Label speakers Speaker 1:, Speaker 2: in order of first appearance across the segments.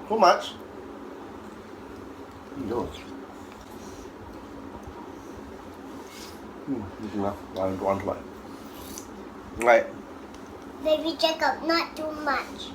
Speaker 1: Too much? No. One slide. Right.
Speaker 2: Baby Jacob, not too much.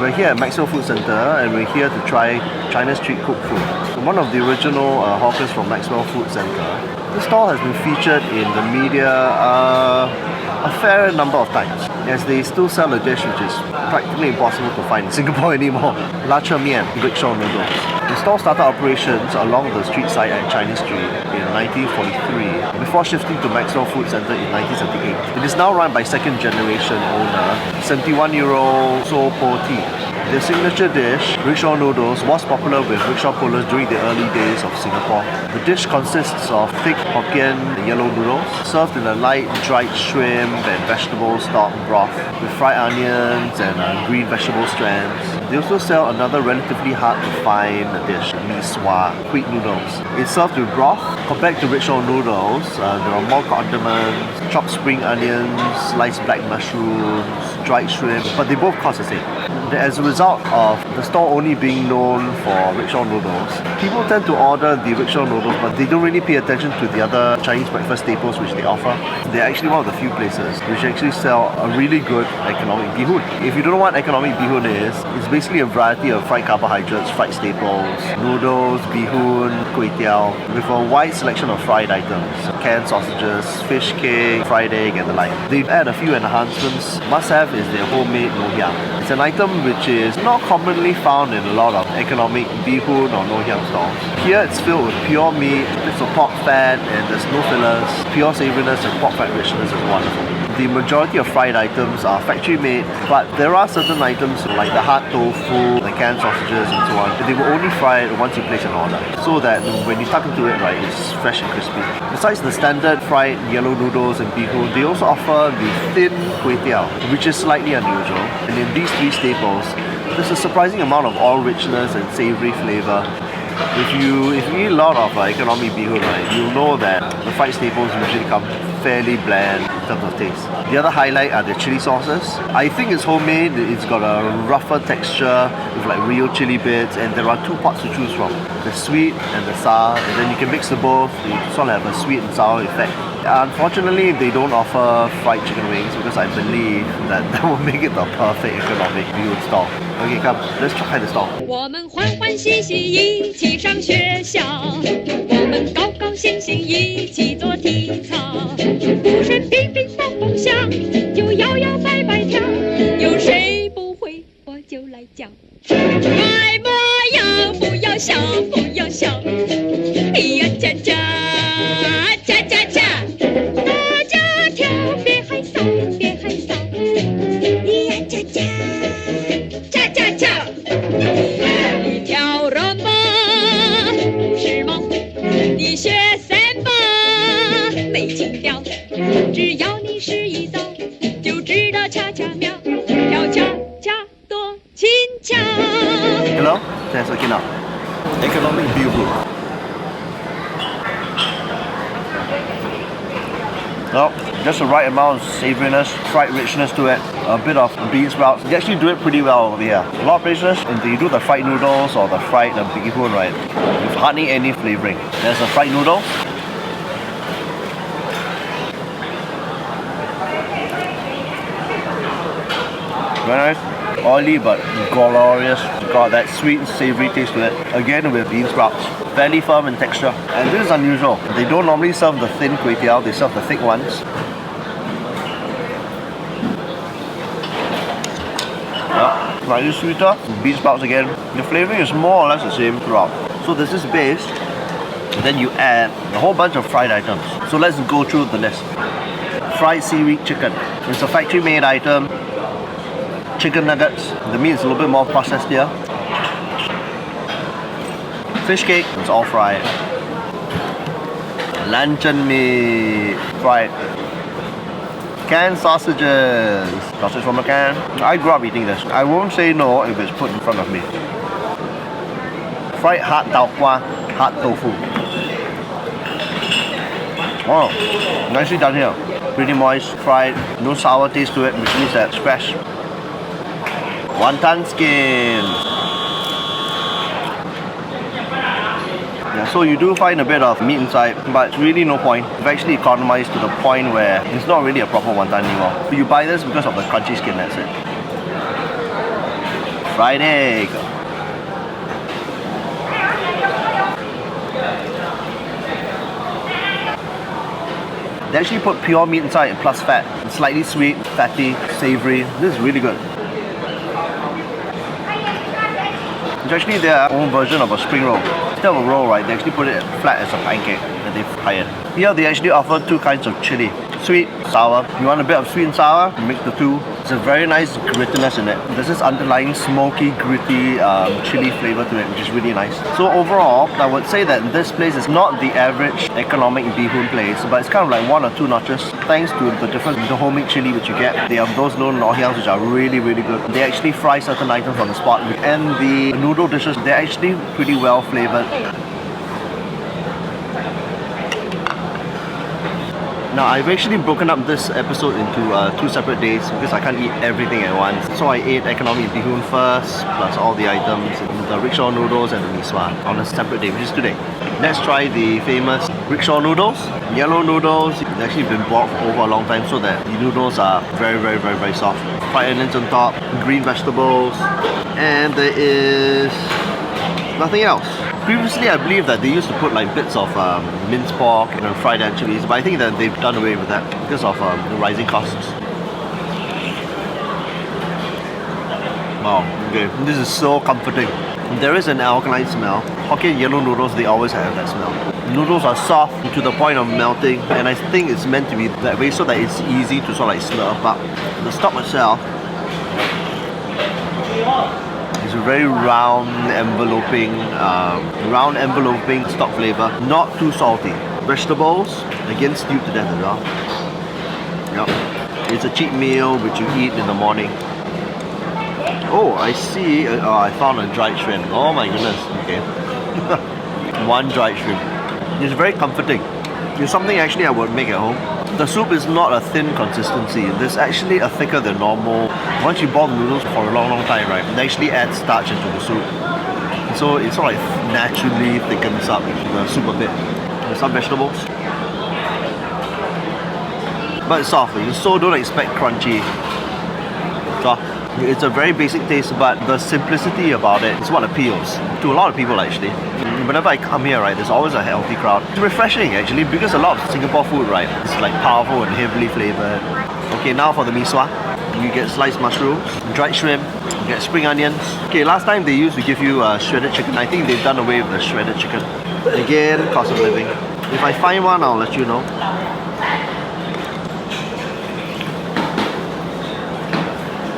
Speaker 1: We're here at Maxwell Food Centre and we're here to try China's street cooked food. One of the original hawkers from Maxwell Food Centre. This stall has been featured in the media a fair number of times, as they still sell a dish which is practically impossible to find in Singapore anymore. Lacha Mian, Rickshaw noodles. The stall started operations along the street side at Chinese Street in 1943 before shifting to Maxwell Food Centre in 1978. It is now run by second generation owner, 71-year-old So Po Ti. Their signature dish, rickshaw noodles, was popular with rickshaw pullers during the early days of Singapore. The dish consists of thick Hokkien yellow noodles, served in a light dried shrimp and vegetable stock broth with fried onions and green vegetable strands. They also sell another relatively hard to find dish, mee sua, quick noodles. It's served with broth. Compared to rickshaw noodles, there are more condiments, chopped spring onions, sliced black mushrooms, dried shrimp, but they both cost the same. As a result of the store only being known for rickshaw noodles, people tend to order the rickshaw noodles, but they don't really pay attention to the other Chinese breakfast staples which they offer. They're actually one of the few places which actually sell a really good economic bee hoon. If you don't know what economic bee hoon is, it's basically a variety of fried carbohydrates, fried staples, noodles, bee hoon, kway teow, with a wide selection of fried items, canned sausages, fish cake, fried egg and the like. They've added a few enhancements. Must have is their homemade ngoh hiang. It's an item which is not commonly found in a lot of economic bee hoon or ngoh hiang stalls. Here it's filled with pure meat, bits of pork fat and there's no fillers. Pure savouriness and pork fat richness is wonderful. The majority of fried items are factory made, but there are certain items like the hard tofu, the canned sausages and so on. They will only fry it once you place an order, so that when you tuck into it, right, it's fresh and crispy. Besides the standard fried yellow noodles and bee hoon, they also offer the thin kway teow, which is slightly unusual. And in these three staples, there's a surprising amount of oil richness and savoury flavour. If you eat a lot of economic bee hoon, right, you'll know that the fried staples usually come fairly bland in terms of taste. The other highlight are the chili sauces. I think it's homemade. It's got a rougher texture with like real chili bits, and there are two pots to choose from: the sweet and the sour. And then you can mix the both. You sort of have a sweet and sour effect. Unfortunately, they don't offer fried chicken wings because I believe that will make it the perfect economic bee hoon stall. Okay, come, let's try the stall.
Speaker 3: 我们欢欢喜喜一起上学校，我们高高兴兴一起做体操，鼓声乒乒乓乓响，就摇摇摆摆跳，有谁不会我就来教。爱模样不要笑，不要笑，哎呀恰恰恰恰恰，大家跳别害臊，别害臊，哎呀恰恰恰恰恰。你跳人吧，不是梦，你学三吧，没情调。只要你试一遭，就知道恰恰妙，跳恰恰多轻巧。
Speaker 1: Hello, saya Sakina. Economic bee hoon. Well, just the right amount of savouriness, fried richness to it, a bit of bean sprouts. They actually do it pretty well over here. A lot of places, they do the fried noodles or the fried bee hoon, right, with hardly any flavouring. There's a fried noodle. Very nice. Oily but glorious. It's got that sweet and savoury taste to it. Again with bean sprouts. Fairly firm in texture. And this is unusual. They don't normally serve the thin kway teow, they serve the thick ones. Slightly sweeter. Bean sprouts again. The flavouring is more or less the same throughout. So this is base. Then you add a whole bunch of fried items. So let's go through the list. Fried seaweed chicken. It's a factory made item. Chicken nuggets, the meat is a little bit more processed here. Fish cake, it's all fried. Luncheon meat, fried. Canned sausages, sausage from a can. I grew up eating this. I won't say no if it's put in front of me. Fried hard tau kwa, hard tofu. Oh, nicely done here. Pretty moist, fried, no sour taste to it, which means that it's fresh. Wonton skin. Yeah, so you do find a bit of meat inside, but it's really no point. You've actually economized to the point where it's not really a proper wonton anymore. But you buy this because of the crunchy skin, that's it. Fried egg. They actually put pure meat inside plus fat. It's slightly sweet, fatty, savory. This is really good. It's actually their own version of a spring roll. Instead of a roll, right, they actually put it flat as a pancake that they've hired. Here they actually offer two kinds of chili. Sweet, sour. You want a bit of sweet and sour? Mix the two. It's a very nice grittiness in it. There's this underlying smoky, gritty chili flavor to it, which is really nice. So overall, I would say that this place is not the average economic bee hoon place, but it's kind of like one or two notches thanks to the difference in the homemade chili which you get. They have those known noodles which are really, really good. They actually fry certain items on the spot, and the noodle dishes, they're actually pretty well flavored. Now, I've actually broken up this episode into 2 separate days because I can't eat everything at once. So I ate economic bee hoon first, plus all the items, the rickshaw noodles and the mee sua on a separate day, which is today. Let's try the famous rickshaw noodles. Yellow noodles, it's actually been boiled for over a long time so that the noodles are very, very, very, very soft. Fried onions on top, green vegetables, and there is nothing else. Previously, I believe that they used to put like bits of minced pork and fried anchovies, but I think that they've done away with that because of the rising costs. Wow, okay, this is so comforting. There is an alkaline smell. Hokkien yellow noodles, they always have that smell. Noodles are soft to the point of melting, and I think it's meant to be that way so that it's easy to sort of like slurp up. The stock itself is a very round enveloping stock flavor, not too salty. Vegetables, again stewed to death as well. Yep. It's a cheap meal which you eat in the morning. Oh, I see. I found a dried shrimp. Oh my goodness. Okay. One dried shrimp. It's very comforting. It's something actually I would make at home. The soup is not a thin consistency. There's actually a thicker than normal. Once you boil the noodles for a long, long time, right, they actually add starch into the soup. So it sort of like naturally thickens up the soup a bit. There's some vegetables. But it's soft, so don't expect crunchy. So it's a very basic taste, but the simplicity about it is what appeals to a lot of people actually. Whenever I come here, right, there's always a healthy crowd. It's refreshing actually because a lot of Singapore food, right, it's like powerful and heavily flavored. Okay, now for the mee sua. You get sliced mushrooms, dried shrimp, you get spring onions. Okay, last time they used to give you shredded chicken. I think they've done away with the shredded chicken. Again, cost of living. If I find one, I'll let you know.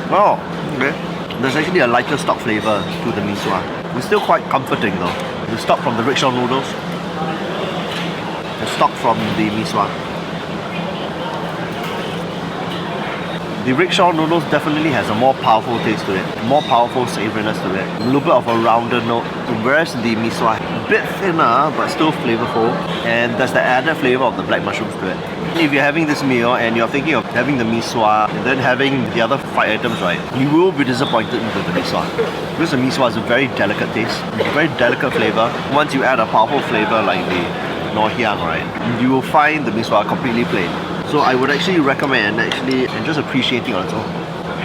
Speaker 1: Oh, okay. There's actually a lighter stock flavor to the mee sua. It's still quite comforting though. The stock from the rickshaw noodles, the stock from the mee sua. The rickshaw noodles definitely has a more powerful taste to it, more powerful savouriness to it, a little bit of a rounder note, whereas the mee sua, a bit thinner but still flavourful, and there's the added flavour of the black mushrooms to it. If you're having this meal and you're thinking of having the mee sua and then having the other fried items, right, you will be disappointed with the mee sua. Because the mee sua is a very delicate taste, a very delicate flavour. Once you add a powerful flavour like the ngoh hiang, right, you will find the mee sua completely plain. So I would actually recommend and just appreciating on its own.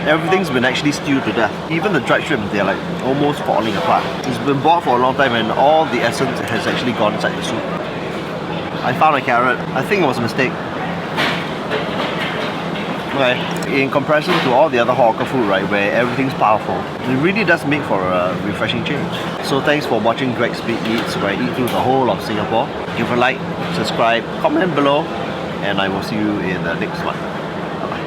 Speaker 1: Everything's been actually stewed to death. Even the dried shrimp, they're like almost falling apart. It's been boiled for a long time and all the essence has actually gone inside the soup. I found a carrot. I think it was a mistake. Okay, in comparison to all the other hawker food, right, where everything's powerful, it really does make for a refreshing change. So thanks for watching Greg's Big Eats, where I eat through the whole of Singapore. Give a like, subscribe, comment below, and I will see you in the next one. Bye-bye.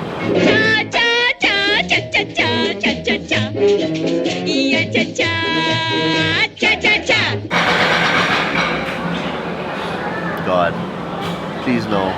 Speaker 1: God. please know.